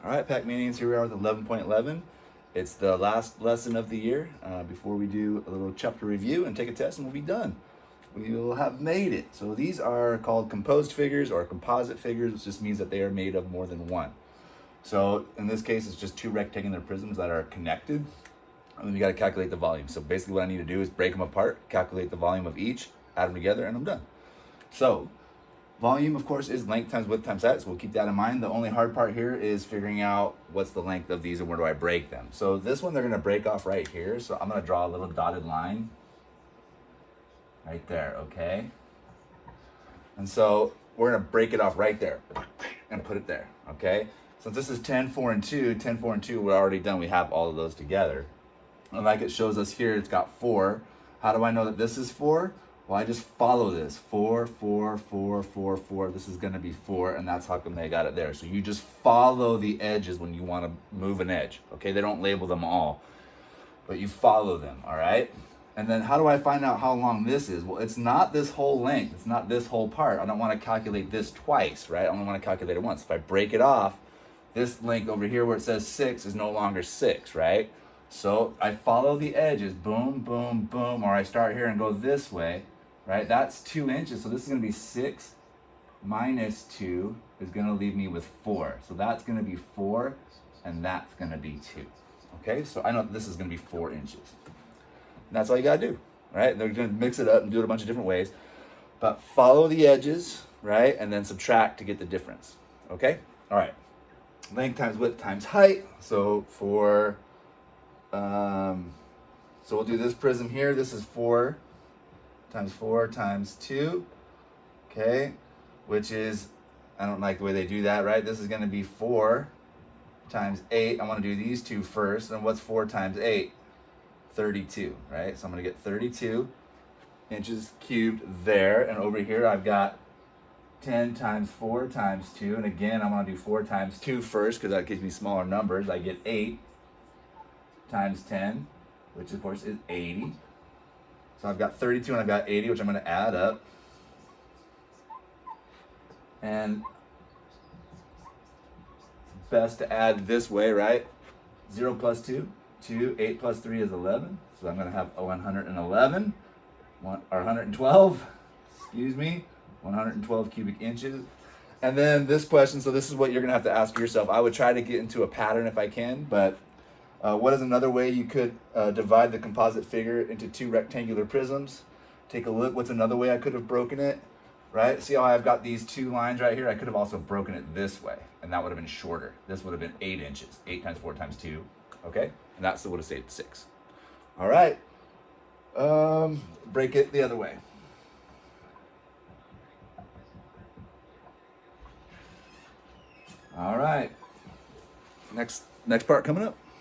All right, Pac-Manians, here we are with 11.11. It's the last lesson of the year before we do a little chapter review and take a test, and we'll be done. We will have made it. So these are called composed figures or composite figures, which just means that they are made of more than one. So in this case, it's just two rectangular prisms that are connected, and then you got to calculate the volume. So basically what I need to do is break them apart, calculate the volume of each, add them together, and I'm done. So volume, of course, is length times width times height, so we'll keep that in mind. The only hard part here is figuring out what's the length of these and where do I break them. So this one, they're going to break off right here. So I'm going to draw a little dotted line right there, okay? And so we're going to break it off right there and put it there, okay? Since this is 10, 4, and 2, 10, 4, and 2, we're already done. We have all of those together. And like it shows us here, it's got 4. How do I know that this is 4? Well, I just follow this. 4, 4, 4, 4, 4. This is going to be 4, and that's how come they got it there. So you just follow the edges when you want to move an edge, okay? They don't label them all, but you follow them, all right? And then how do I find out how long this is? Well, it's not this whole length. It's not this whole part. I don't want to calculate this twice, right? I only want to calculate it once. If I break it off, this length over here where it says 6 is no longer 6, right? So I follow the edges, boom, boom, boom, or I start here and go this way, right? That's 2 inches, so this is going to be 6 minus 2 is going to leave me with 4. So that's going to be 4, and that's going to be 2. Okay, so I know this is going to be 4 inches. And that's all you got to do, right? They're going to mix it up and do it a bunch of different ways, but follow the edges, right? And then subtract to get the difference, okay? All right, length times width times height. So for, so we'll do this prism here. This is 4 times 2, okay, which is, I don't like the way they do that, right? This is going to be 4 times 8. I want to do these two first. And what's 4 times 8? 32, right? So I'm going to get 32 inches cubed there. And over here, I've got 10 times 4 times 2. And again, I'm going to do 4 times 2 first because that gives me smaller numbers. I get 8 times 10, which of course is 80. So I've got 32 and I've got 80, which I'm going to add up. And it's best to add this way, right? 0 plus 2, 2, 8 plus 3 is 11. So I'm going to have 111, or 112, excuse me, 112 cubic inches. And then this question, so this is what you're going to have to ask yourself. I would try to get into a pattern if I can, but what is another way you could divide the composite figure into 2 rectangular prisms? Take a look. What's another way I could have broken it? Right? See how I've got these 2 lines right here? I could have also broken it this way, and that would have been shorter. This would have been 8 inches. 8 times 4 times 2. Okay? And that still would have stayed 6. All right. Break it the other way. All right. Next part coming up.